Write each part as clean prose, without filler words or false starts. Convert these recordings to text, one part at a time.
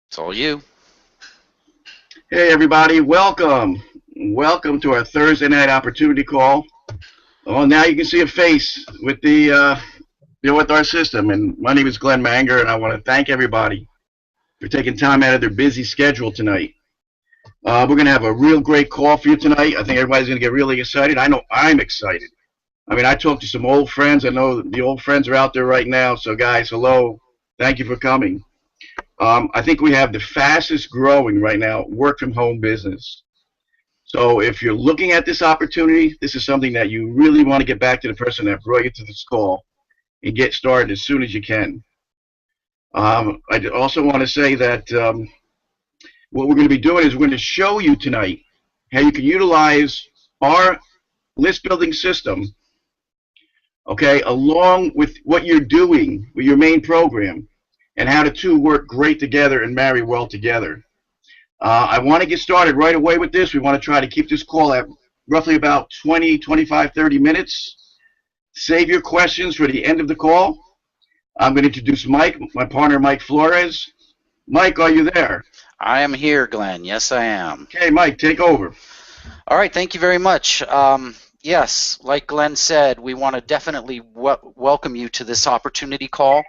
It's all you. Hey everybody, welcome. Welcome to our Thursday night opportunity call. Oh, now you can see a face with with our system. And my name is Glenn Manger, and I want to thank everybody for taking time out of their busy schedule tonight. We're going to have a real great call for you tonight. I think everybody's going to get really excited. I know I'm excited. I mean, I talked to some old friends. I know the old friends are out there right now. So, guys, hello. Thank you for coming. I think we have the fastest growing right now work from home business. So if you're looking at this opportunity, this is something that you really want to get back to the person that brought you to this call and get started as soon as you can. I also want to say that what we're going to be doing is we're going to show you tonight how you can utilize our list building system, okay, along with what you're doing with your main program, and how the two work great together and marry well together. I want to get started right away with this. We want to try to keep this call at roughly about 20, 25, 30 minutes. Save your questions for the end of the call. I'm going to introduce Mike, my partner, Mike Flores. Mike, are you there? I am here, Glenn. Yes, I am. Okay, Mike, take over. All right, thank you very much. Yes, like Glenn said, we want to definitely welcome you to this opportunity call.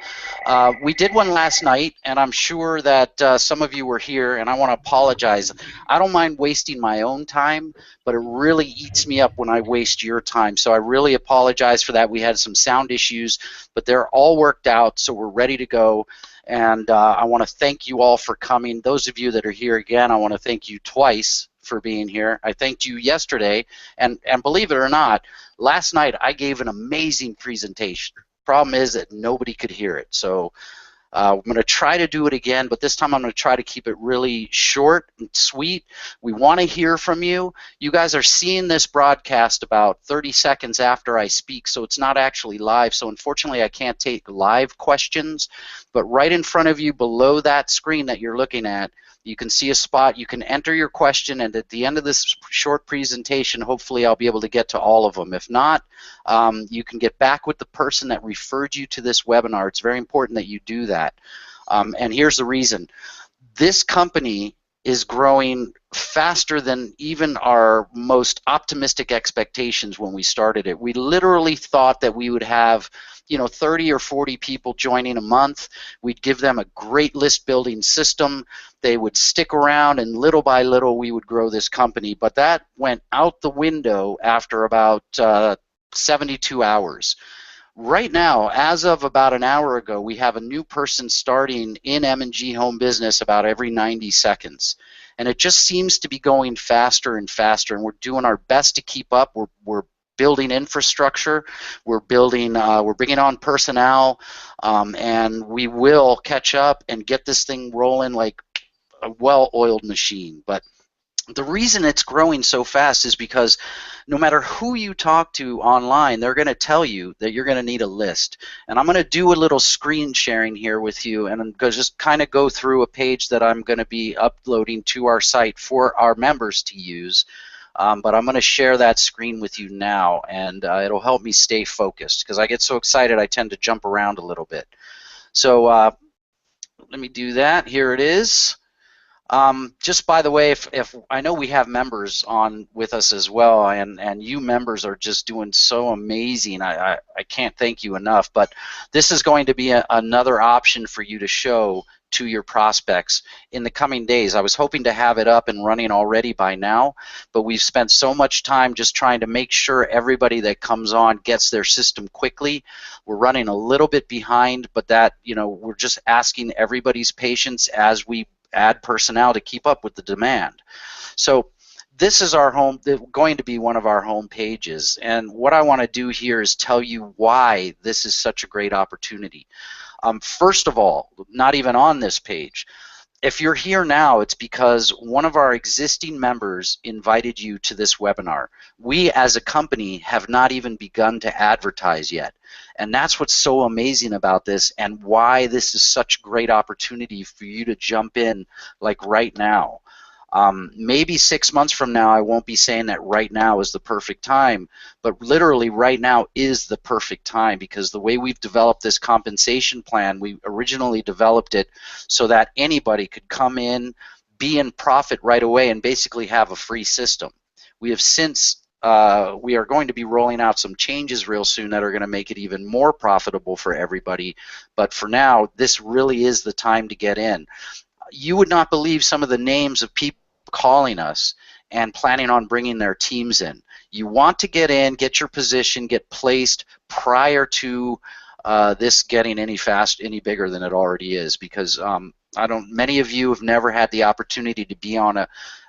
We did one last night, and I'm sure that some of you were here, and I want to apologize. I don't mind wasting my own time, but it really eats me up when I waste your time, so I really apologize for that. We had some sound issues, but they're all worked out, so we're ready to go. And I want to thank you all for coming. Those of you that are here again, I want to thank you twice for being here. I thanked you yesterday, and believe it or not, last night I gave an amazing presentation. Problem is that nobody could hear it, so I'm going to try to do it again, but this time I'm going to try to keep it really short and sweet. We want to hear from you. You guys are seeing this broadcast about 30 seconds after I speak, so it's not actually live. So unfortunately, I can't take live questions, but right in front of you below that screen that you're looking at, you can see a spot. You can enter your question, and at the end of this short presentation, hopefully I'll be able to get to all of them. If not, you can get back with the person that referred you to this webinar. It's very important that you do that. And here's the reason. This company is growing faster than even our most optimistic expectations when we started it. We literally thought that we would have 30 or 40 people joining a month. We'd give them a great list building system. They would stick around, and little by little we would grow this company. But that went out the window after about 72 hours. Right now, as of about an hour ago, we have a new person starting in M&GHomeBusiness about every 90 seconds. And it just seems to be going faster and faster, and we're doing our best to keep up. We're building infrastructure, we're bringing on personnel, and we will catch up and get this thing rolling like a well-oiled machine. But the reason it's growing so fast is because no matter who you talk to online, they're going to tell you that you're going to need a list. And I'm going to do a little screen sharing here with you, and I'm going to just kind of go through a page that I'm going to be uploading to our site for our members to use. But I'm going to share that screen with you now, and it'll help me stay focused because I get so excited I tend to jump around a little bit. So let me do that. Here it is. Just by the way, if I know we have members on with us as well, and you members are just doing so amazing. I can't thank you enough. But this is going to be another option for you to show to your prospects in the coming days. I was hoping to have it up and running already by now, but we've spent so much time just trying to make sure everybody that comes on gets their system quickly. We're running a little bit behind, but that, we're just asking everybody's patience as we add personnel to keep up with the demand. So this is going to be one of our home pages, and what I want to do here is tell you why this is such a great opportunity. First of all, not even on this page, if you're here now, it's because one of our existing members invited you to this webinar. We as a company have not even begun to advertise yet. And that's what's so amazing about this and why this is such a great opportunity for you to jump in like right now. Maybe 6 months from now, I won't be saying that right now is the perfect time, but literally right now is the perfect time, because the way we've developed this compensation plan, we originally developed it so that anybody could come in, be in profit right away, and basically have a free system. We have since we are going to be rolling out some changes real soon that are going to make it even more profitable for everybody, but for now, this really is the time to get in. You would not believe some of the names of people calling us and planning on bringing their teams in. You want to get in, get your position, get placed prior to this getting any bigger than it already is, because many of you have never had the opportunity to be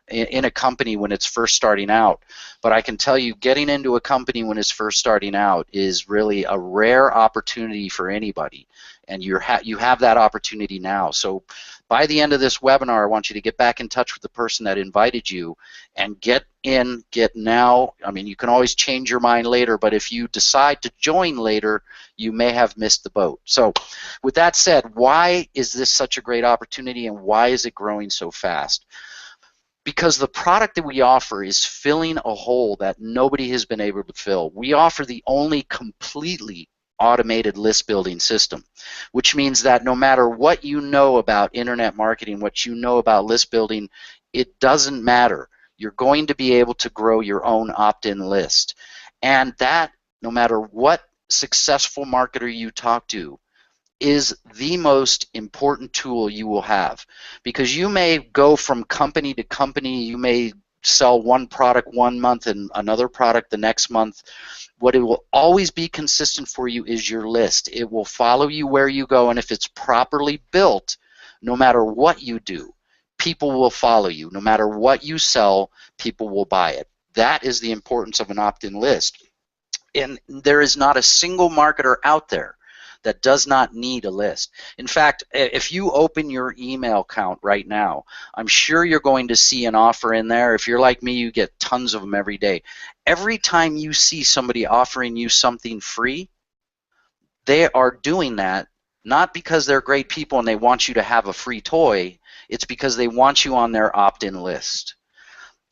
in a company when it's first starting out, but I can tell you, getting into a company when it's first starting out is really a rare opportunity for anybody, and you have that opportunity now. So by the end of this webinar, I want you to get back in touch with the person that invited you and get now. I mean, you can always change your mind later, but if you decide to join later, you may have missed the boat. So with that said, why is this such a great opportunity, and why is it growing so fast? Because the product that we offer is filling a hole that nobody has been able to fill. We offer the only completely automated list building system, which means that no matter what you know about internet marketing, what you know about list building, it doesn't matter. You're going to be able to grow your own opt-in list. And that, no matter what successful marketer you talk to, is the most important tool you will have, because you may go from company to company, you may sell one product one month and another product the next month. What it will always be consistent for you is your list. It will follow you where you go, and if it's properly built, no matter what you do, people will follow you. No matter what you sell, people will buy it. That is the importance of an opt-in list. And there is not a single marketer out there that does not need a list. In fact, if you open your email account right now, I'm sure you're going to see an offer in there. If you're like me, you get tons of them every day. Every time you see somebody offering you something free, they are doing that not because they're great people and they want you to have a free toy. It's because they want you on their opt-in list.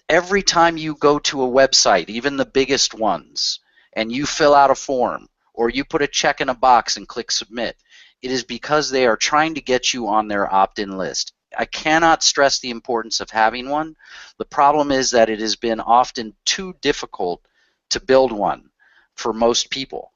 Every time you go to a website, even the biggest ones, and you fill out a form, or you put a check in a box and click submit, it is because they are trying to get you on their opt-in list. I cannot stress the importance of having one. The problem is that it has been often too difficult to build one for most people.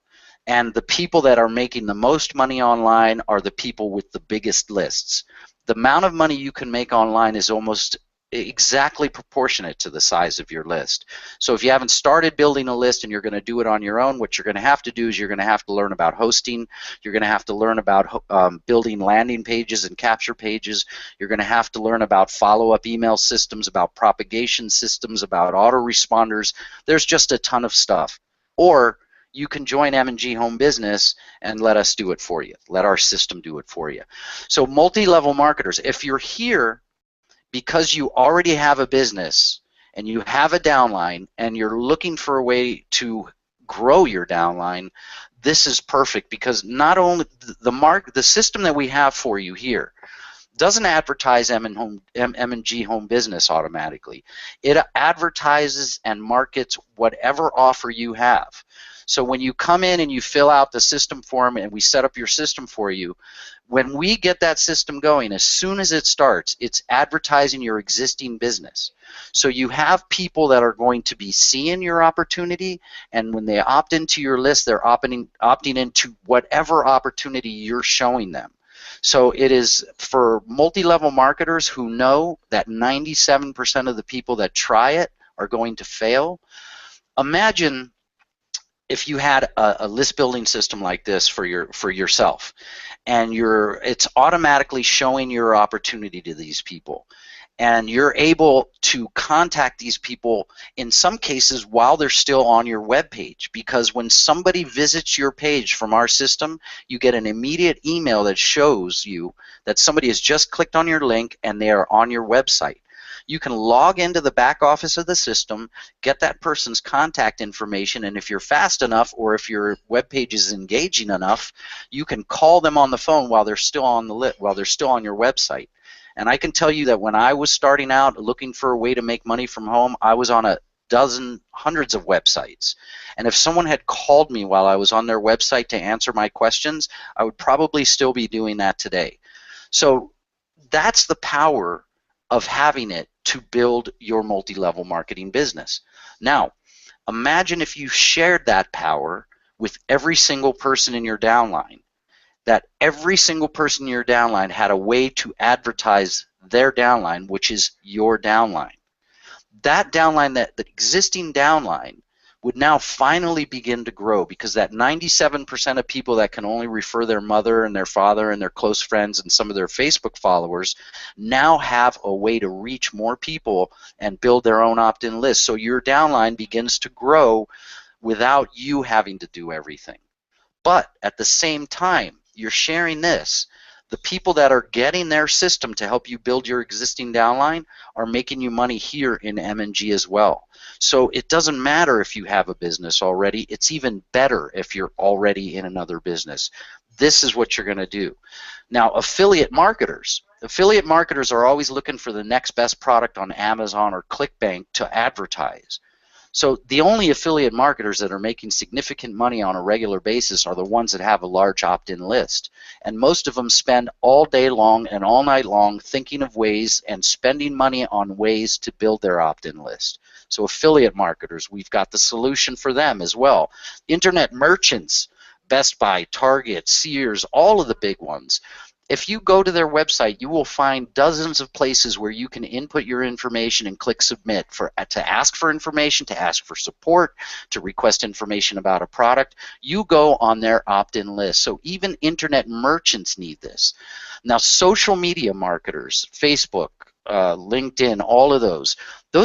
And the people that are making the most money online are the people with the biggest lists. The amount of money you can make online is almost exactly proportionate to the size of your list. So if you haven't started building a list and you're going to do it on your own, what you're going to have to do is you're going to have to learn about hosting. You're going to have to learn about building landing pages and capture pages. You're going to have to learn about follow-up email systems, about propagation systems, about autoresponders. There's just a ton of stuff. Or you can join M&G Home Business and let us do it for you. Let our system do it for you. So multi-level marketers, if you're here because you already have a business and you have a downline and you're looking for a way to grow your downline, this is perfect, because not only the system that we have for you here doesn't advertise M&G Home Business automatically. It advertises and markets whatever offer you have. So when you come in and you fill out the system form and we set up your system for you, when we get that system going, as soon as it starts, it's advertising your existing business. So you have people that are going to be seeing your opportunity, and when they opt into your list, they're opting into whatever opportunity you're showing them. So it is for multi-level marketers who know that 97% of the people that try it are going to fail. Imagine if you had a list building system like this for yourself, and it's automatically showing your opportunity to these people, and you're able to contact these people in some cases while they're still on your web page, because when somebody visits your page from our system, you get an immediate email that shows you that somebody has just clicked on your link and they are on your website. You can log into the back office of the system, get that person's contact information, and if you're fast enough or if your web page is engaging enough, you can call them on the phone while they're still on your website. And I can tell you that when I was starting out looking for a way to make money from home, I was on a dozen, hundreds of websites. And if someone had called me while I was on their website to answer my questions, I would probably still be doing that today. So that's the power of having it to build your multi-level marketing business. Now, imagine if you shared that power with every single person in your downline, that every single person in your downline had a way to advertise their downline, which is your downline. That downline, that the existing downline, would now finally begin to grow, because that 97% of people that can only refer their mother and their father and their close friends and some of their Facebook followers now have a way to reach more people and build their own opt-in list. So your downline begins to grow without you having to do everything. But at the same time, you're sharing this. The people that are getting their system to help you build your existing downline are making you money here in M&G as well. So it doesn't matter if you have a business already. It's even better if you're already in another business. This is what you're going to do. Now, affiliate marketers are always looking for the next best product on Amazon or ClickBank to advertise. So the only affiliate marketers that are making significant money on a regular basis are the ones that have a large opt-in list. And most of them spend all day long and all night long thinking of ways and spending money on ways to build their opt-in list. So affiliate marketers, we've got the solution for them as well. Internet merchants, Best Buy, Target, Sears, all of the big ones. If you go to their website, you will find dozens of places where you can input your information and click submit to ask for information, to ask for support, to request information about a product. You go on their opt-in list. So even internet merchants need this. Now, social media marketers, Facebook, LinkedIn, all of those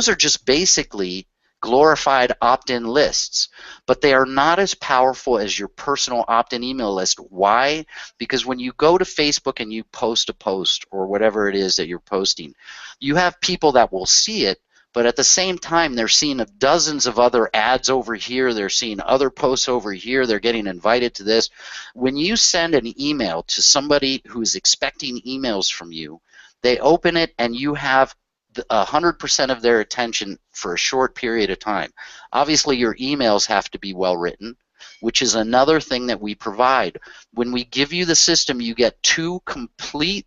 are just basically glorified opt-in lists, but they are not as powerful as your personal opt-in email list. Why? Because when you go to Facebook and you post a post or whatever it is that you're posting, you have people that will see it, but at the same time they're seeing dozens of other ads over here, they're seeing other posts over here, they're getting invited to this. When you send an email to somebody who's expecting emails from you, they open it and you have 100% of their attention for a short period of time. Obviously, your emails have to be well written, which is another thing that we provide. When we give you the system, you get 2 complete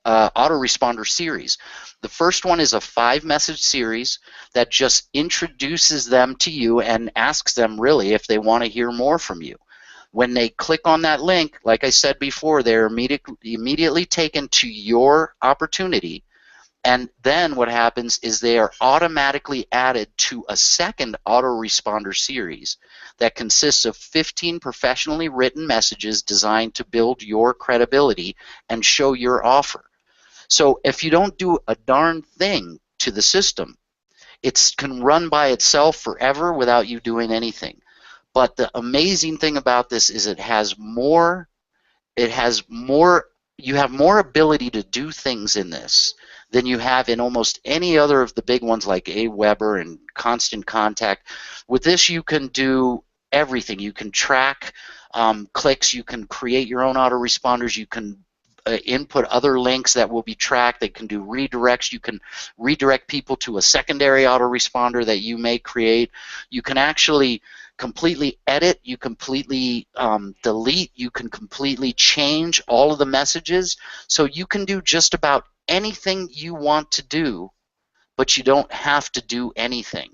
autoresponder series. The first one is a 5-message series that just introduces them to you and asks them really if they want to hear more from you. When they click on that link, like I said before, they're immediately taken to your opportunity. And then what happens is they are automatically added to a second autoresponder series that consists of 15 professionally written messages designed to build your credibility and show your offer. So if you don't do a darn thing to the system, it can run by itself forever without you doing anything. But the amazing thing about this is you have more ability to do things in this than you have in almost any other of the big ones like Aweber and Constant Contact. With this, you can do everything. You can track clicks, you can create your own autoresponders, you can input other links that will be tracked. They can do redirects. You can redirect people to a secondary autoresponder that you may create. You can actually completely edit, you completely delete, you can completely change all of the messages. So you can do just about anything you want to do, but you don't have to do anything.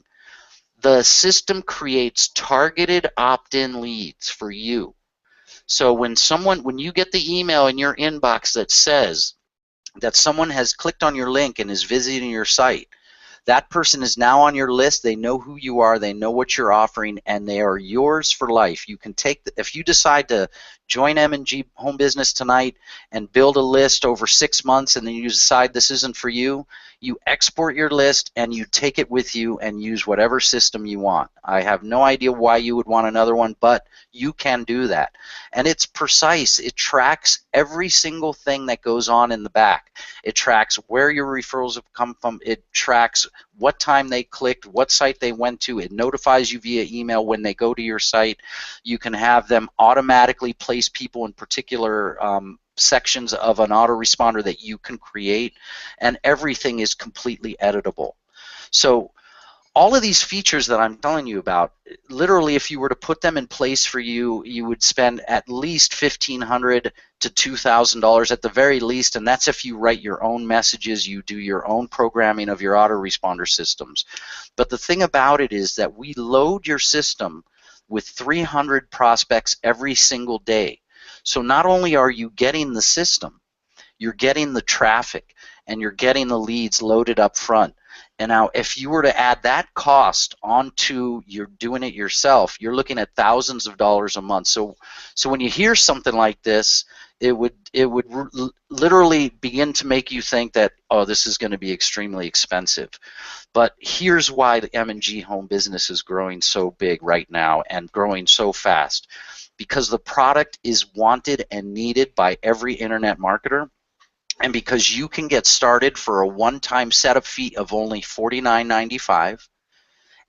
The system creates targeted opt-in leads for you. So when you get the email in your inbox that says that someone has clicked on your link and is visiting your site, that person is now on your list. They know who you are, they know what you're offering, and they are yours for life. You can take if you decide to join M&G Home Business tonight and build a list over 6 months, and then you decide this isn't for you, you export your list and you take it with you and use whatever system you want. I have no idea why you would want another one, but you can do that. And it's precise. It tracks every single thing that goes on in the back. It tracks where your referrals have come from. It tracks what time they clicked, what site they went to. It notifies you via email when they go to your site. You can have them automatically place people in particular sections of an autoresponder that you can create, and everything is completely editable. So all of these features that I'm telling you about, literally, if you were to put them in place for you, you would spend at least $1,500 to $2,000 at the very least, and that's if you write your own messages, you do your own programming of your autoresponder systems. But the thing about it is that we load your system with 300 prospects every single day. So not only are you getting the system, you're getting the traffic, and you're getting the leads loaded up front. And now, if you were to add that cost onto you're doing it yourself, you're looking at thousands of dollars a month. So when you hear something like this, it would literally begin to make you think that, oh, this is going to be extremely expensive. But here's why the M&G Home Business is growing so big right now and growing so fast. Because the product is wanted and needed by every internet marketer, and because you can get started for a one-time setup fee of only $49.95,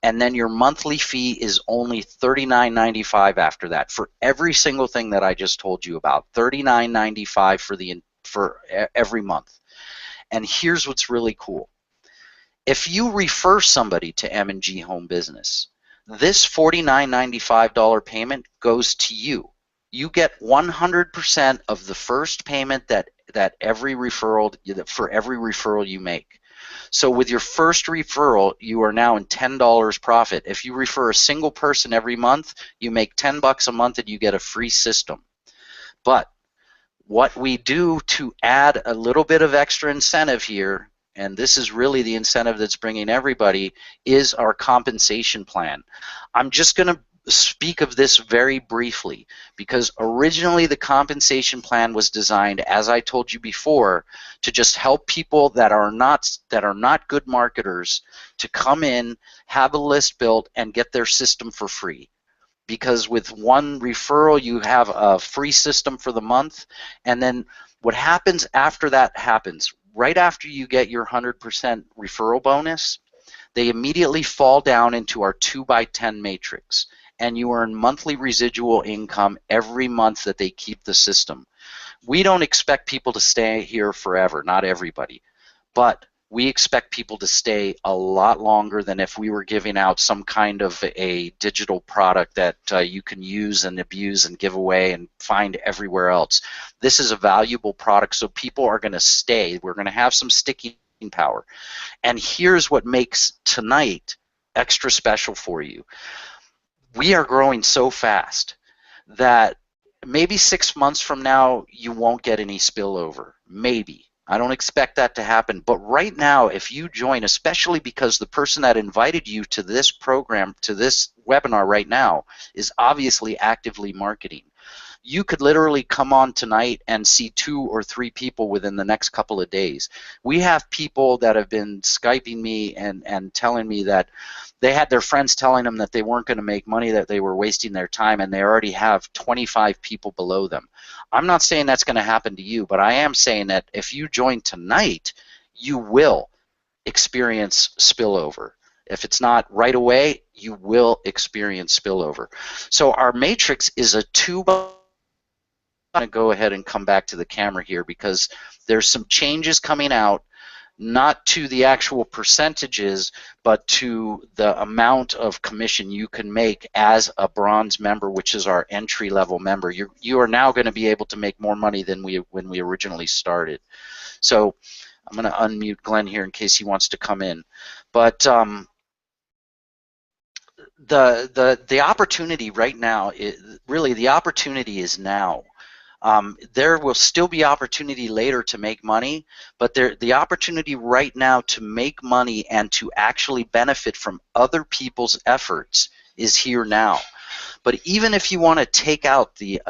and then your monthly fee is only $39.95 after that for every single thing that I just told you about. $39.95 for every month. And here's what's really cool. If you refer somebody to M&G Home Business, this $49.95 payment goes to you. You get 100% of the first payment that every referral you make. So with your first referral, you are now in $10 profit. If you refer a single person every month, you make $10 a month and you get a free system. But what we do to add a little bit of extra incentive here, and this is really the incentive that's bringing everybody, is our compensation plan. I'm just going to speak of this very briefly, because originally the compensation plan was designed, as I told you before, to just help people that are not good marketers to come in, have a list built, and get their system for free. Because with one referral, you have a free system for the month, and then what happens after that happens. Right after you get your 100% referral bonus, they immediately fall down into our 2x10 matrix, and you earn monthly residual income every month that they keep the system. We don't expect people to stay here forever, not everybody, but we expect people to stay a lot longer than if we were giving out some kind of a digital product that you can use and abuse and give away and find everywhere else. This is a valuable product, so people are going to stay. We're going to have some sticking power. And here's what makes tonight extra special for you. We are growing so fast that maybe 6 months from now you won't get any spillover. Maybe. I don't expect that to happen. But right now, if you join, especially because the person that invited you to this program, to this webinar right now, is obviously actively marketing, you could literally come on tonight and see 2 or 3 people within the next couple of days. We have people that have been Skyping me and telling me that they had their friends telling them that they weren't going to make money, that they were wasting their time, and they already have 25 people below them. I'm not saying that's going to happen to you, but I am saying that if you join tonight, you will experience spillover. If it's not right away, you will experience spillover. So our matrix is a 2 by. I'm going to go ahead and come back to the camera here because there's some changes coming out, not to the actual percentages, but to the amount of commission you can make as a bronze member, which is our entry-level member. You are now going to be able to make more money than when we originally started. So I'm going to unmute Glenn here in case he wants to come in. But the opportunity right now, really the opportunity is now. There will still be opportunity later to make money, but the opportunity right now to make money and to actually benefit from other people's efforts is here now. But even if you want to take out the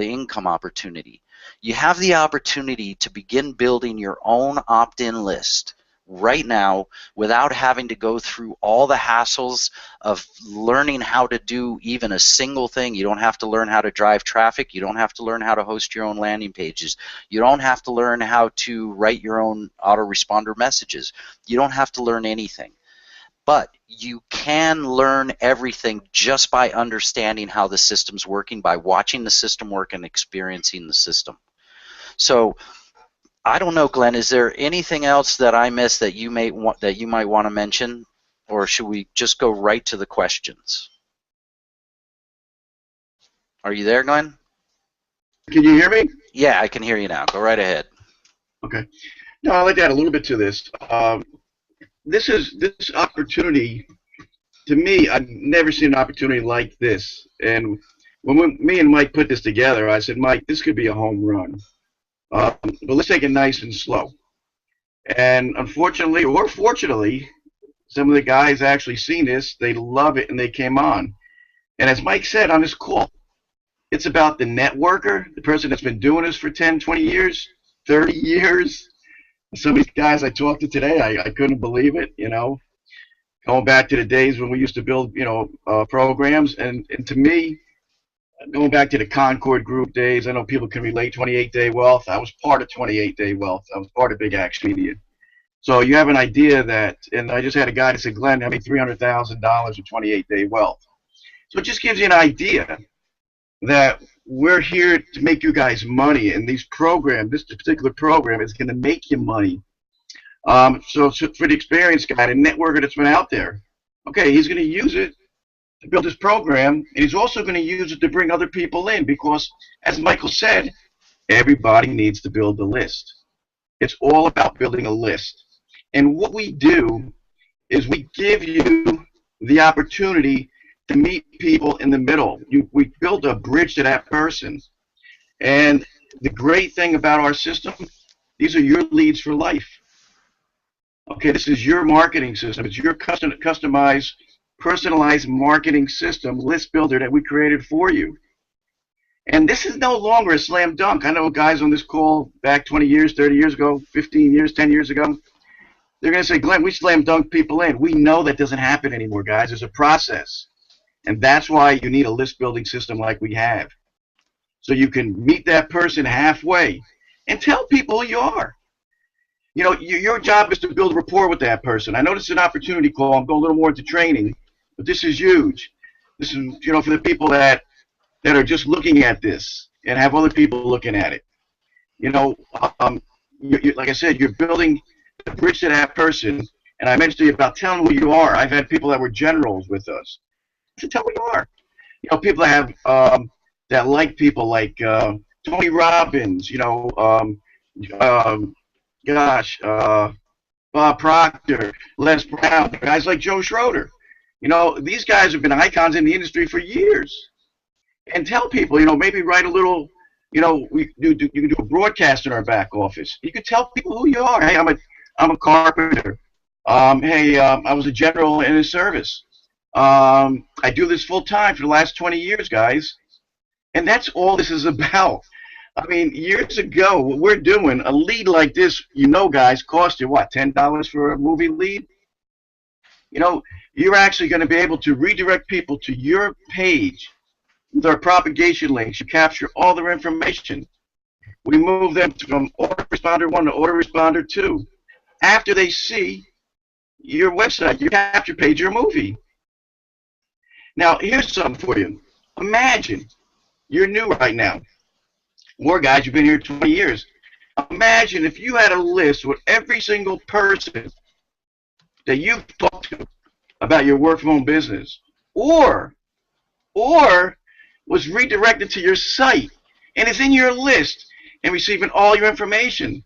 income opportunity, you have the opportunity to begin building your own opt-in list right now without having to go through all the hassles of learning how to do even a single thing. You don't have to learn how to drive traffic. You don't have to learn how to host your own landing pages. You don't have to learn how to write your own autoresponder messages. You don't have to learn anything. But you can learn everything just by understanding how the system's working, by watching the system work and experiencing the system. So I don't know, Glenn, is there anything else that I missed that you might want to mention, or should we just go right to the questions? Are you there, Glenn? Can you hear me? Yeah, I can hear you now. Go right ahead. Okay. No, I'd like to add a little bit to this. This opportunity, to me, I've never seen an opportunity like this. And when me and Mike put this together, I said, Mike, this could be a home run. But let's take it nice and slow. And unfortunately, or fortunately, some of the guys actually seen this. They love it, and they came on. And as Mike said on this call, it's about the networker, the person that's been doing this for 10, 20 years, 30 years. Some of these guys I talked to today, I couldn't believe it, you know. Going back to the days when we used to build, you know, programs. And to me, going back to the Concord Group days, I know people can relate 28-day wealth. I was part of 28-day wealth. I was part of Big Action Media. So you have an idea that, and I just had a guy that said, Glenn, I made $300,000 with 28-day wealth. So it just gives you an idea that we're here to make you guys money, and these programs, this particular program is going to make you money. So for the experienced guy, the networker that's been out there, okay, he's going to use it to build his program, and he's also going to use it to bring other people in because, as Michael said, everybody needs to build a list. It's all about building a list. And what we do is we give you the opportunity to meet people in the middle. We build a bridge to that person. And the great thing about our system, these are your leads for life. Okay, this is your marketing system. It's your customized, personalized marketing system, list builder that we created for you. And this is no longer a slam dunk. I know guys on this call back 20 years, 30 years ago, 15 years, 10 years ago, they're going to say, Glenn, we slam dunk people in. We know that doesn't happen anymore, guys. There's a process. And that's why you need a list building system like we have. So you can meet that person halfway and tell people who you are. You know, your job is to build rapport with that person. I know this is an opportunity call. I'm going a little more into training, but this is huge. This is, you know, for the people that are just looking at this and have other people looking at it. You know, like I said, you're building the bridge to that person. And I mentioned to you about telling who you are. I've had people that were generals with us. To tell who you are. You know, people that have that like people like Tony Robbins, you know, Bob Proctor, Les Brown, guys like Joe Schroeder. You know, these guys have been icons in the industry for years. And tell people, you know, maybe write a little, you know, you can do a broadcast in our back office. You can tell people who you are. Hey, I'm a carpenter. Hey, I was a general in the service. I do this full time for the last 20 years, guys, and that's all this is about. I mean, years ago, what we're doing, a lead like this, you know, guys, cost you what, $10 for a movie lead? You know, you're actually going to be able to redirect people to your page with our propagation links. You capture all their information. We move them from autoresponder 1 to autoresponder 2 after they see your website, your capture page, your movie. Now, here's something for you. Imagine you're new right now. More guys, you've been here 20 years. Imagine if you had a list with every single person that you've talked to about your work from home business, or was redirected to your site and is in your list and receiving all your information.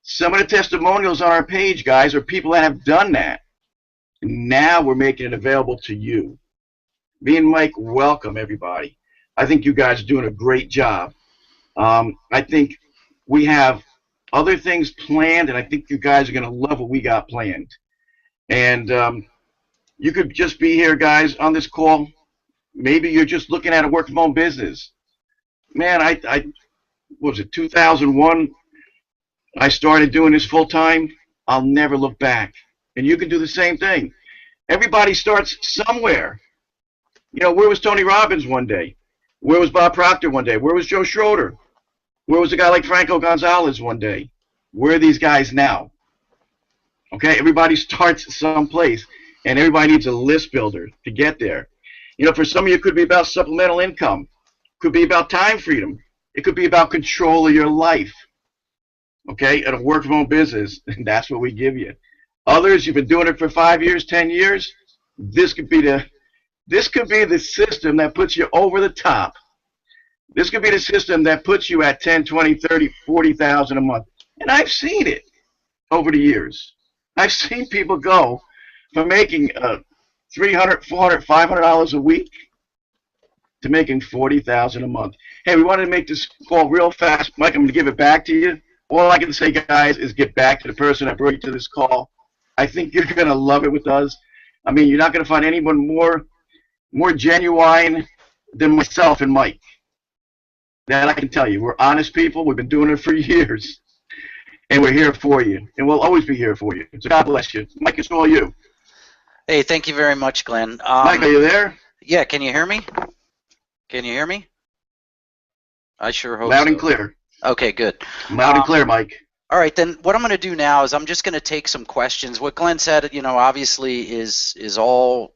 Some of the testimonials on our page, guys, are people that have done that. And now we're making it available to you. Me and Mike welcome everybody. I think you guys are doing a great job. I think we have other things planned, and I think you guys are going to love what we got planned. And you could just be here, guys, on this call. Maybe you're just looking at a work from home business. Man, what was it, 2001? I started doing this full time. I'll never look back. And you can do the same thing. Everybody starts somewhere. You know, where was Tony Robbins one day? Where was Bob Proctor one day? Where was Joe Schroeder? Where was a guy like Franco Gonzalez one day? Where are these guys now? Okay, everybody starts someplace, and everybody needs a list builder to get there. You know, for some of you, it could be about supplemental income. Could be about time freedom. It could be about control of your life, okay, at a work from home business, and that's what we give you. Others, you've been doing it for 5 years, 10 years. This could be the system that puts you over the top. This could be the system that puts you at 10, 20, 30, 40,000 a month. And I've seen it over the years. I've seen people go from making $300, $400, $500 a week to making 40,000 a month. Hey, we wanted to make this call real fast. Mike, I'm going to give it back to you. All I can say, guys, is get back to the person that brought you to this call. I think you're going to love it with us. I mean, you're not going to find anyone more genuine than myself and Mike. That I can tell you. We're honest people. We've been doing it for years. And we're here for you. And we'll always be here for you. So God bless you. Mike, it's all you. Hey, thank you very much, Glenn. Mike, are you there? Yeah, can you hear me? Can you hear me? I sure hope Loud so. and clear. Okay, good. Loud and clear, Mike. All right, then what I'm going to do now is I'm just going to take some questions. What Glenn said, obviously is all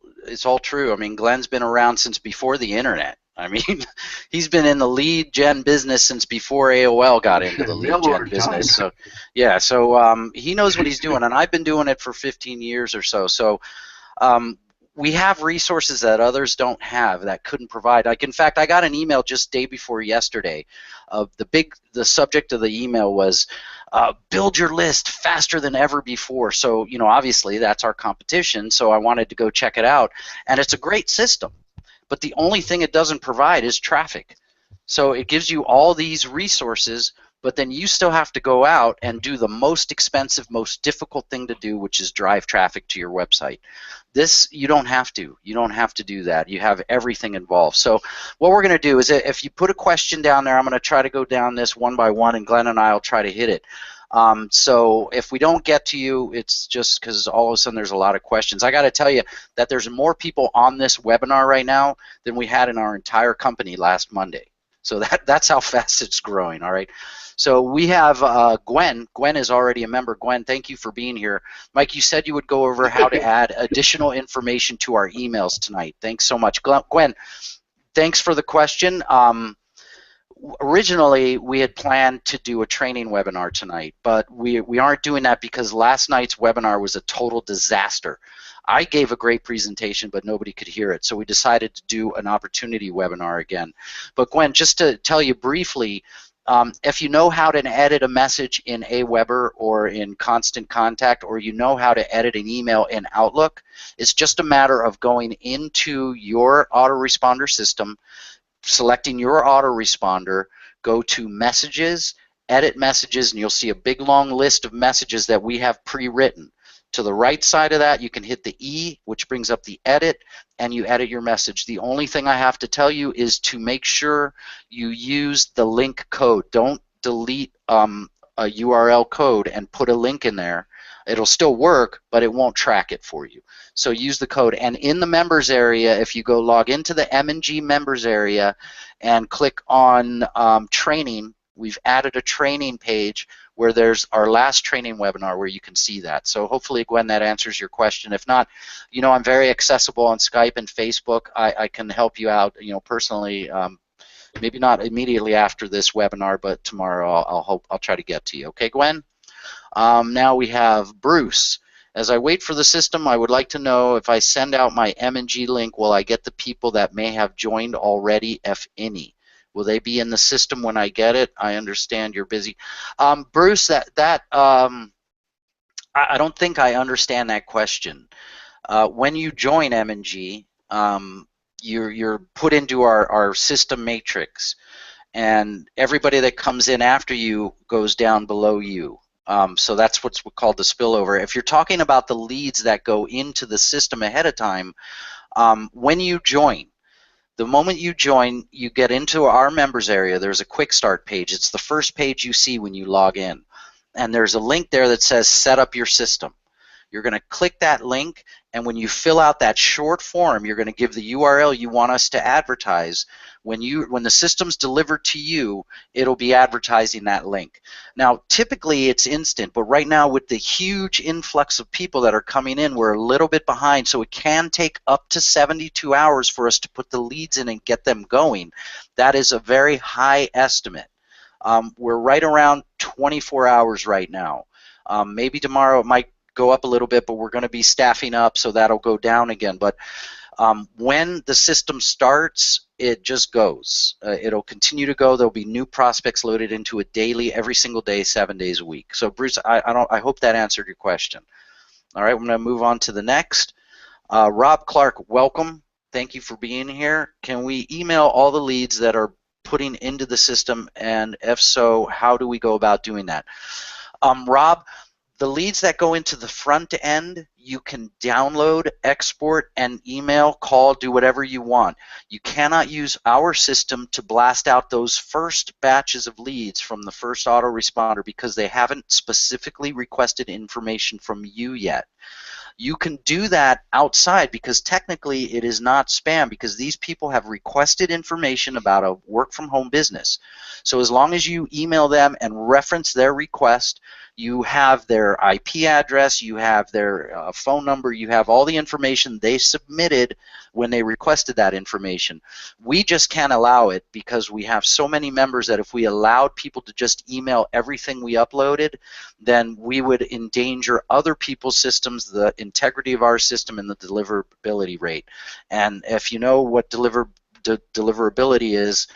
true. I mean, Glenn's been around since before the internet. I mean, he's been in the lead gen business since before AOL got into the lead gen business. So, yeah, so he knows what he's doing, and I've been doing it for 15 years or so. So, we have resources that others don't have that couldn't provide. Like, in fact, I got an email just day before yesterday. The subject of the email was build your list faster than ever before. So, obviously that's our competition. So I wanted to go check it out, and it's a great system. But the only thing it doesn't provide is traffic. So it gives you all these resources, but then you still have to go out and do the most expensive, most difficult thing to do, which is drive traffic to your website. This, you don't have to. You don't have to do that. You have everything involved. So what we're going to do is, if you put a question down there, I'm going to try to go down this one by one, and Glenn and I will try to hit it. So if we don't get to you, it's just because all of a sudden there's a lot of questions. I got to tell you that there's more people on this webinar right now than we had in our entire company last Monday. So that's how fast it's growing, all right? So we have Gwen. Gwen is already a member. Gwen, thank you for being here. Mike, you said you would go over how to add additional information to our emails tonight. Thanks so much. Gwen, thanks for the question. Originally, we had planned to do a training webinar tonight, but we aren't doing that because last night's webinar was a total disaster. I gave a great presentation, but nobody could hear it, so we decided to do an opportunity webinar again. But Gwen, just to tell you briefly, if you know how to edit a message in Aweber or in Constant Contact, or you know how to edit an email in Outlook, it's just a matter of going into your autoresponder system, selecting your autoresponder, go to Messages, Edit Messages, and you'll see a big long list of messages that we have pre-written. To the right side of that, you can hit the E, which brings up the edit, and you edit your message. The only thing I have to tell you is to make sure you use the link code. Don't delete a URL code and put a link in there. It'll still work, but it won't track it for you. So use the code. And in the members area, if you go log into the M&G members area and click on training, we've added a training page where there's our last training webinar where you can see that. So hopefully, Gwen, that answers your question. If not, I'm very accessible on Skype and Facebook. I can help you out, personally. Maybe not immediately after this webinar, but tomorrow I'll try to get to you. Okay, Gwen? Now we have Bruce. As I wait for the system, I would like to know if I send out my M&G link, will I get the people that may have joined already, if any? Will they be in the system when I get it? I understand you're busy. Bruce, I don't think I understand that question. When you join M&G, you're put into our system matrix, and everybody that comes in after you goes down below you. So that's what's called the spillover. If you're talking about the leads that go into the system ahead of time, when you join, the moment you join, you get into our members area. There's a quick start page. It's the first page you see when you log in. And there's a link there that says set up your system. You're going to click that link, and when you fill out that short form, you're going to give the URL you want us to advertise. When the system's delivered to you, it'll be advertising that link. Now, typically it's instant, but right now with the huge influx of people that are coming in, we're a little bit behind, so it can take up to 72 hours for us to put the leads in and get them going. That is a very high estimate. We're right around 24 hours right now. Maybe tomorrow it might go up a little bit, but we're going to be staffing up, so that'll go down again. But when the system starts, it just goes. It'll continue to go. There'll be new prospects loaded into it daily, every single day, 7 days a week. So Bruce, I hope that answered your question. All right, I'm going to move on to the next. Rob Clark, welcome. Thank you for being here. Can we email all the leads that are putting into the system, and if so, how do we go about doing that? Rob, the leads that go into the front end, you can download, export, and email, call, do whatever you want. You cannot use our system to blast out those first batches of leads from the first autoresponder because they haven't specifically requested information from you yet. You can do that outside because technically it is not spam because these people have requested information about a work-from-home business. So as long as you email them and reference their request, you have their IP address, you have their phone number, you have all the information they submitted when they requested that information. We just can't allow it because we have so many members that if we allowed people to just email everything we uploaded, then we would endanger other people's systems, the integrity of our system, and the deliverability rate. And if you know what deliverability is,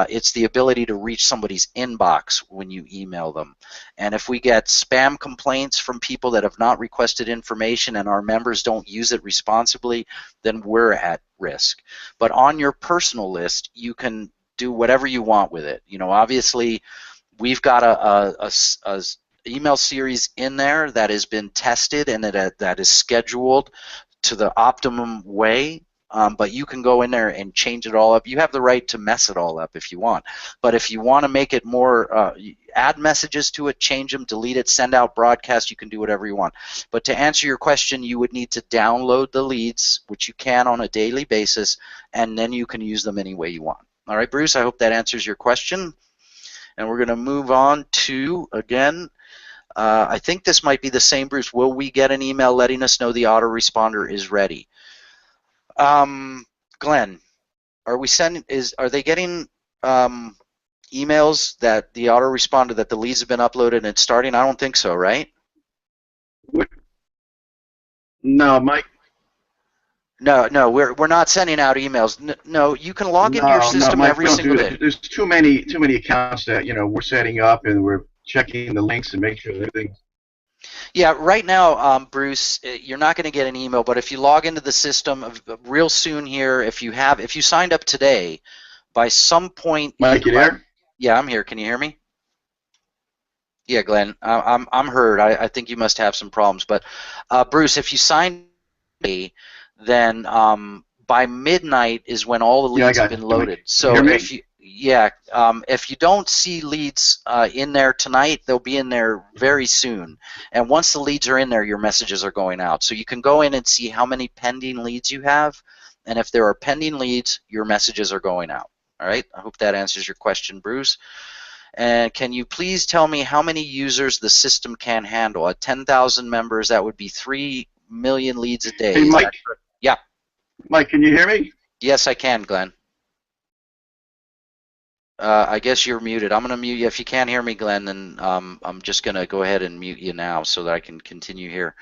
it's the ability to reach somebody's inbox when you email them. And if we get spam complaints from people that have not requested information and our members don't use it responsibly, then we're at risk. But on your personal list, you can do whatever you want with it. You know, obviously, we've got a email series in there that has been tested and that is scheduled to the optimum way. But you can go in there and change it all up. You have the right to mess it all up if you want. But if you want to make it more, add messages to it, change them, delete it, send out broadcasts, you can do whatever you want. But to answer your question, you would need to download the leads, which you can on a daily basis, and then you can use them any way you want. All right, Bruce, I hope that answers your question. And we're going to move on to, again, I think this might be the same, Bruce. Will we get an email letting us know the autoresponder is ready? Glenn, are they getting emails that the autoresponder, that the leads have been uploaded and it's starting? I don't think so, right? No, Mike. No, we're not sending out emails. No, you can log into your system Mike, every single day. There's too many accounts that we're setting up and we're checking the links and make sure that everything. Yeah, right now, Bruce, you're not going to get an email, but if you log into the system real soon here, if you signed up today, by some point. Mike, you there? Yeah, I'm here. Can you hear me? Yeah, Glenn, I'm heard. I think you must have some problems, but Bruce, if you signed today, then by midnight is when all the leads have been loaded. So if you don't see leads in there tonight, they'll be in there very soon. And once the leads are in there, your messages are going out. So you can go in and see how many pending leads you have, and if there are pending leads, your messages are going out. All right. I hope that answers your question, Bruce. And can you please tell me how many users the system can handle? At 10,000 members, that would be 3 million leads a day. Hey, Mike. Yeah. Mike, can you hear me? Yes, I can, Glenn. I guess you're muted. I'm going to mute you. If you can't hear me, Glenn, then I'm just going to go ahead and mute you now so that I can continue here.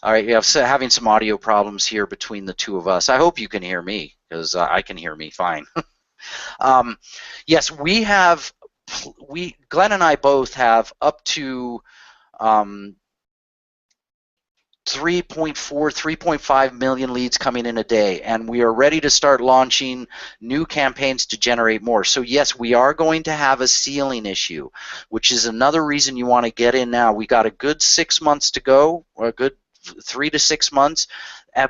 All right, yeah, so having some audio problems here between the two of us. I hope you can hear me because I can hear me fine. Yes, Glenn and I both have up to 3.5 million leads coming in a day, and we are ready to start launching new campaigns to generate more. So yes, we are going to have a ceiling issue, which is another reason you want to get in now. We got a good 6 months to go, or a good 3 to 6 months,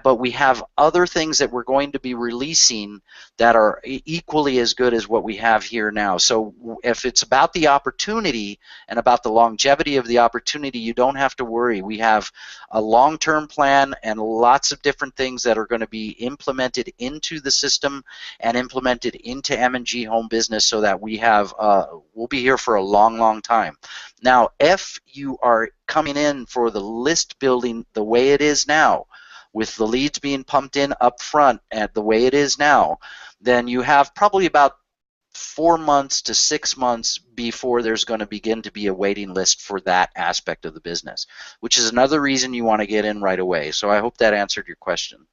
but we have other things that we're going to be releasing that are equally as good as what we have here now. So if it's about the opportunity and about the longevity of the opportunity, you don't have to worry. We have a long-term plan and lots of different things that are going to be implemented into the system and implemented into M&GHomeBusiness so that we'll be here for a long, long time. Now, if you are coming in for the list building the way it is now, with the leads being pumped in up front at the way it is now, then you have probably about 4 months to 6 months before there's going to begin to be a waiting list for that aspect of the business, which is another reason you want to get in right away. So I hope that answered your question.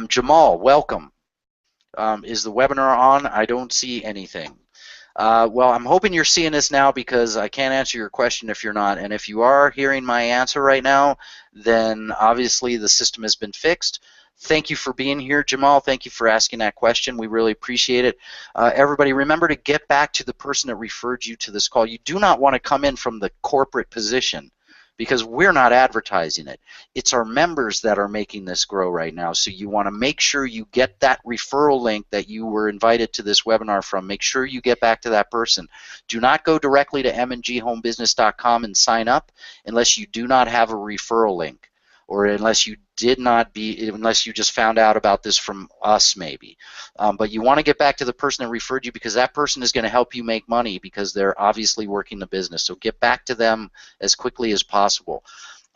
Jamal, welcome. Is the webinar on? I don't see anything. Well, I'm hoping you're seeing this now because I can't answer your question if you're not. And if you are hearing my answer right now, then obviously the system has been fixed. Thank you for being here, Jamal. Thank you for asking that question. We really appreciate it. Everybody, remember to get back to the person that referred you to this call. You do not want to come in from the corporate position, because we're not advertising it. It's our members that are making this grow right now. So you want to make sure you get that referral link that you were invited to this webinar from. Make sure you get back to that person. Do not go directly to MandGHomeBusiness.com and sign up unless you do not have a referral link, or unless you just found out about this from us maybe. But you want to get back to the person that referred you, because that person is going to help you make money because they're obviously working the business. So get back to them as quickly as possible.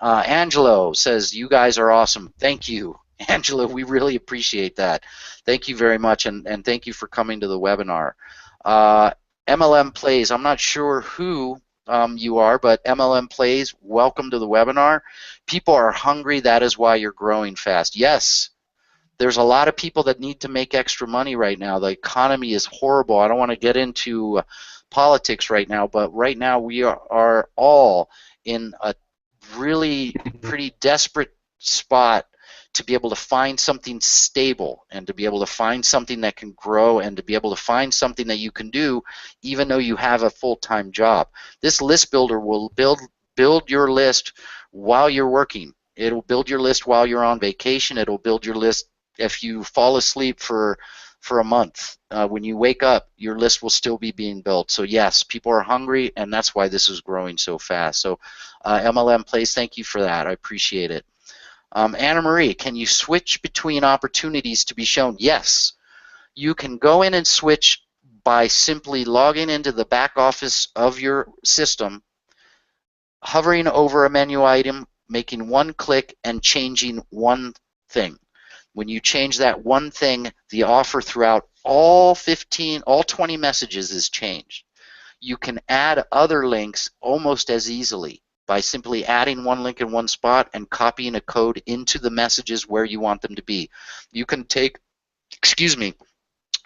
Angelo says, you guys are awesome. Thank you, Angelo. We really appreciate that. Thank you very much, and thank you for coming to the webinar. MLM Plays, I'm not sure who you are, but MLM Plays, welcome to the webinar. People are hungry. That is why you're growing fast. Yes, there's a lot of people that need to make extra money right now. The economy is horrible. I don't want to get into politics right now, but right now we are all in a really pretty desperate spot to be able to find something stable, and to be able to find something that can grow, and to be able to find something that you can do even though you have a full-time job. This list builder will build your list while you're working. It'll build your list while you're on vacation. It'll build your list if you fall asleep for a month. When you wake up, your list will still be being built. So yes, people are hungry, and that's why this is growing so fast. So MLM Plays, thank you for that. I appreciate it. Anna Marie, can you switch between opportunities to be shown? Yes. You can go in and switch by simply logging into the back office of your system, hovering over a menu item, making one click, and changing one thing. When you change that one thing, the offer throughout all 20 messages is changed. You can add other links almost as easily by simply adding one link in one spot and copying a code into the messages where you want them to be. You can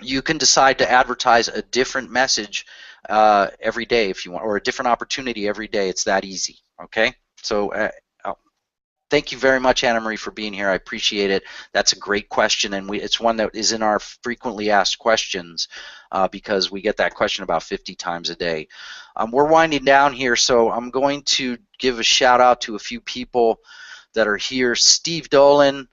you can decide to advertise a different message every day if you want, or a different opportunity every day. It's that easy, okay? So thank you very much, Anna Marie, for being here. I appreciate it. That's a great question, and it's one that is in our frequently asked questions because we get that question about 50 times a day. We're winding down here, so I'm going to give a shout out to a few people that are here. Steve Dolan,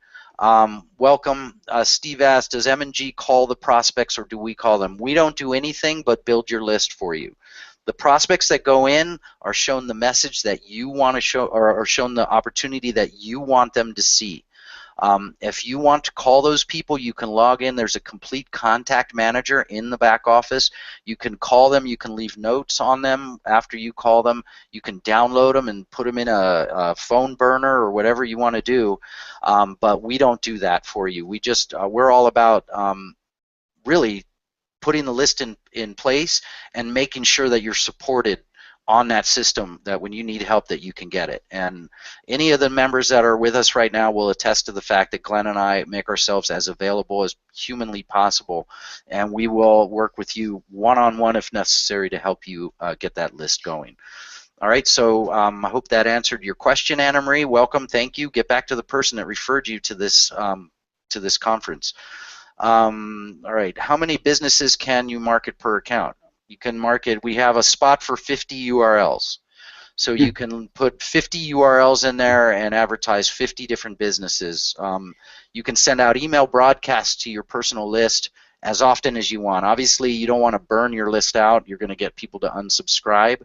welcome. Steve asked, does M&G call the prospects, or do we call them? We don't do anything but build your list for you. The prospects that go in are shown the message that you want to show, or are shown the opportunity that you want them to see. If you want to call those people, you can log in. There's a complete contact manager in the back office. You can call them. You can leave notes on them after you call them. You can download them and put them in a phone burner or whatever you want to do. But we don't do that for you. We're all about really putting the list in place and making sure that you're supported on that system, that when you need help that you can get it. And any of the members that are with us right now will attest to the fact that Glenn and I make ourselves as available as humanly possible, and we will work with you one-on-one if necessary to help you get that list going. All right, so I hope that answered your question, Anna Marie. Welcome, thank you. Get back to the person that referred you to this conference. All right, how many businesses can you market per account? You can market, we have a spot for 50 URLs. So you can put 50 URLs in there and advertise 50 different businesses. You can send out email broadcasts to your personal list as often as you want. Obviously, you don't want to burn your list out. You're going to get people to unsubscribe.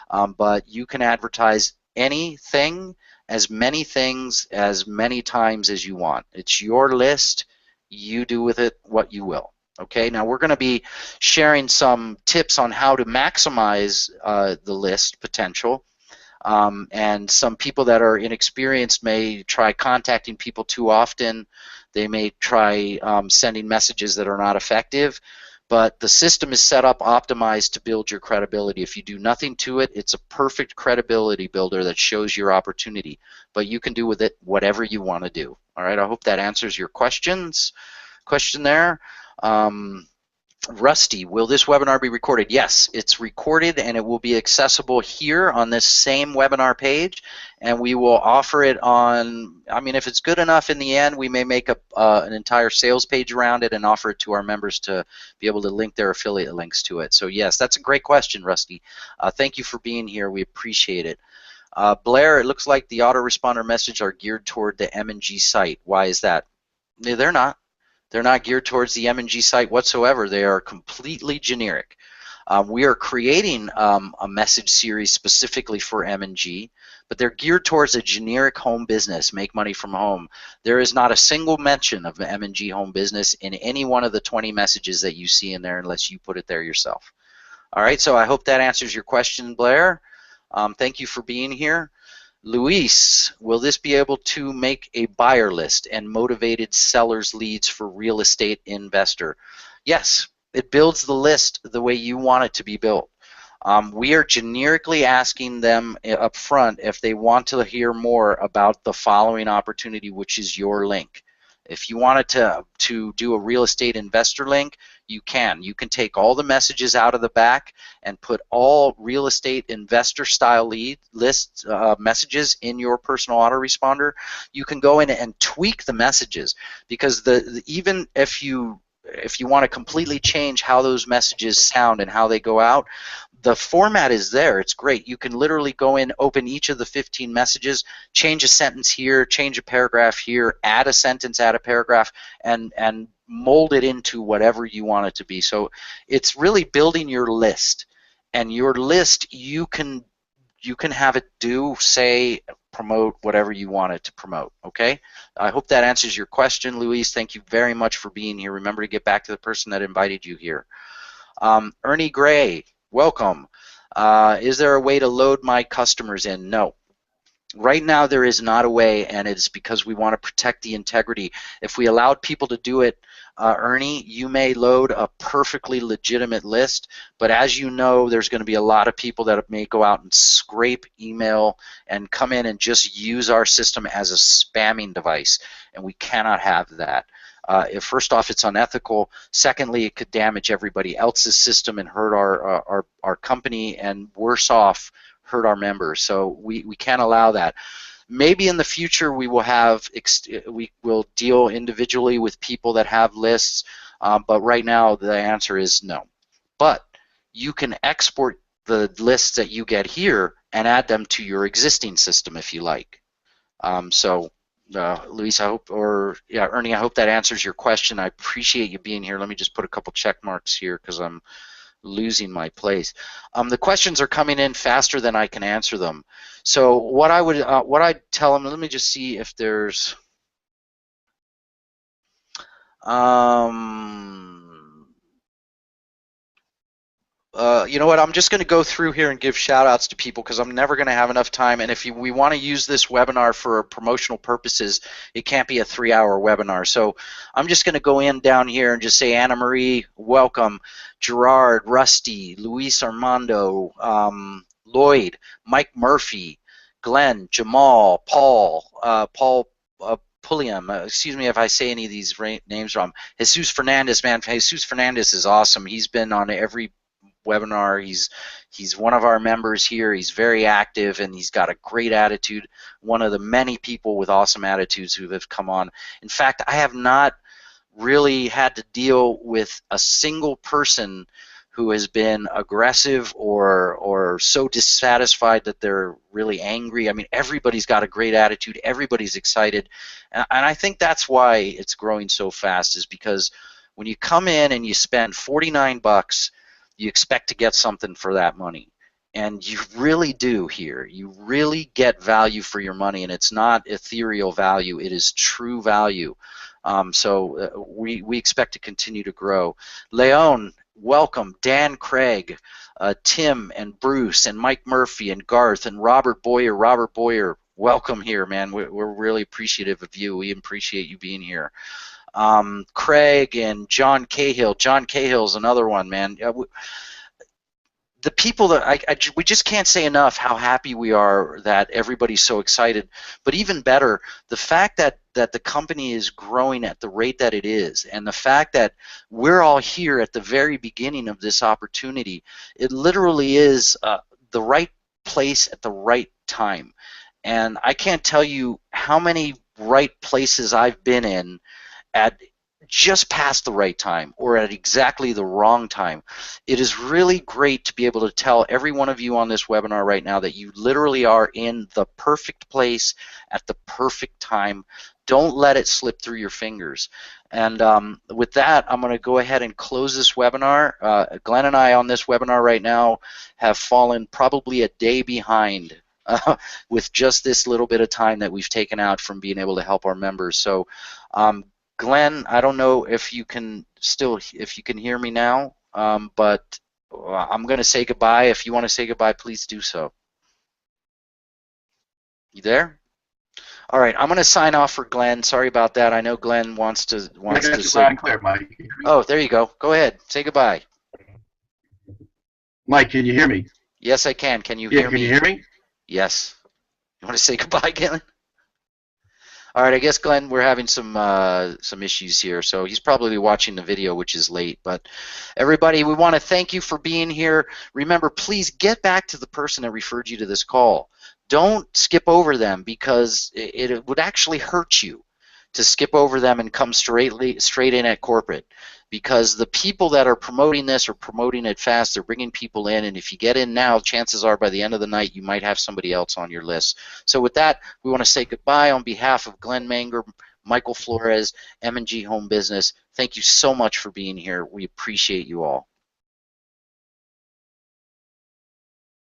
But you can advertise anything, as many things, as many times as you want. It's your list. You do with it what you will. Okay, now we're going to be sharing some tips on how to maximize the list potential. And some people that are inexperienced may try contacting people too often. They may try sending messages that are not effective. But the system is set up, optimized to build your credibility. If you do nothing to it, it's a perfect credibility builder that shows your opportunity. But you can do with it whatever you want to do. All right, I hope that answers your question there. Rusty, will this webinar be recorded? Yes, it's recorded and it will be accessible here on this same webinar page, and we will offer it on, I mean, if it's good enough in the end, we may make an entire sales page around it and offer it to our members to be able to link their affiliate links to it. So yes, that's a great question, Rusty. Thank you for being here. We appreciate it. Blair, it looks like the autoresponder messages are geared toward the M&G site. Why is that? No, they're not. They're not geared towards the M&G site whatsoever. They are completely generic. We are creating a message series specifically for M&G, but they're geared towards a generic home business, make money from home. There is not a single mention of M&G Home Business in any one of the 20 messages that you see in there unless you put it there yourself. All right, so I hope that answers your question, Blair. Thank you for being here. Luis, will this be able to make a buyer list and motivated sellers leads for real estate investor? Yes, it builds the list the way you want it to be built. We are generically asking them up front if they want to hear more about the following opportunity, which is your link. If you wanted to do a real estate investor link, you can. You can take all the messages out of the back and put all real estate investor style lead list messages in your personal autoresponder. You can go in and tweak the messages, because even if you want to completely change how those messages sound and how they go out, the format is there. It's great. You can literally go in, open each of the 15 messages, change a sentence here, change a paragraph here, add a sentence, add a paragraph, and mold it into whatever you want it to be. So it's really building your list. And your list, you can have it do, say, promote whatever you want it to promote. Okay? I hope that answers your question, Luis. Thank you very much for being here. Remember to get back to the person that invited you here. Ernie Gray, welcome. Is there a way to load my customers in? No. Right now there is not a way, and it's because we want to protect the integrity. If we allowed people to do it, Ernie, you may load a perfectly legitimate list, but as you know, there's going to be a lot of people that may go out and scrape email and come in and just use our system as a spamming device, and we cannot have that. First off, it's unethical. Secondly, it could damage everybody else's system and hurt our company, and worse off, hurt our members. So we can't allow that. Maybe in the future we will deal individually with people that have lists, but right now the answer is no. But you can export the lists that you get here and add them to your existing system if you like. Luis, Ernie, I hope that answers your question. I appreciate you being here. Let me just put a couple check marks here because I'm losing my place. The questions are coming in faster than I can answer them. So what I'd tell them, let me just see if there's you know what, I'm just going to go through here and give shout outs to people because I'm never going to have enough time, and if we want to use this webinar for promotional purposes, it can't be a 3-hour webinar. So I'm just going to go in down here and just say Anna Marie, welcome, Gerard, Rusty, Luis Armando, Lloyd, Mike Murphy, Glenn, Jamal, Paul, Pulliam, excuse me if I say any of these names wrong. Jesus Fernandez, man, Jesus Fernandez is awesome. He's been on every webinar. He's one of our members here. He's very active and he's got a great attitude. One of the many people with awesome attitudes who have come on. In fact, I have not really had to deal with a single person who has been aggressive or so dissatisfied that they're really angry. I mean, everybody's got a great attitude. Everybody's excited. And I think that's why it's growing so fast, is because when you come in and you spend 49 bucks, you expect to get something for that money. And you really do here. You really get value for your money, and it's not ethereal value. It is true value. So we expect to continue to grow. Leon, welcome. Dan Craig, Tim and Bruce and Mike Murphy and Garth and Robert Boyer. Robert Boyer, welcome here, man. We're really appreciative of you. We appreciate you being here. Craig and John Cahill. John Cahill's another one, man. The people that we just can't say enough how happy we are that everybody's so excited. But even better, the fact that the company is growing at the rate that it is, and the fact that we're all here at the very beginning of this opportunity, it literally is the right place at the right time. And I can't tell you how many right places I've been in at just past the right time or at exactly the wrong time. It is really great to be able to tell every one of you on this webinar right now that you literally are in the perfect place at the perfect time. Don't let it slip through your fingers. And with that, I'm going to go ahead and close this webinar. Glenn and I on this webinar right now have fallen probably a day behind with just this little bit of time that we've taken out from being able to help our members. So Glenn, I don't know if you can hear me now, but I'm going to say goodbye. If you want to say goodbye, please do so. You there? All right, I'm going to sign off for Glenn. Sorry about that. I know Glenn wants to say. Loud and clear, Mike. Oh, there you go. Go ahead. Say goodbye. Mike, can you hear me? Yes, I can. Can you hear me? Can you hear me? Yes. You want to say goodbye, Glenn? All right, I guess, Glenn, we're having some issues here, so he's probably watching the video, which is late. But everybody, we want to thank you for being here. Remember, please get back to the person that referred you to this call. Don't skip over them, because it would actually hurt you to skip over them and come straight in at corporate, because the people that are promoting this are promoting it fast. They're bringing people in, and if you get in now, chances are by the end of the night you might have somebody else on your list. So with that, we want to say goodbye on behalf of Glenn Manger, Michael Flores, M&GHomeBusiness. Thank you so much for being here. We appreciate you all.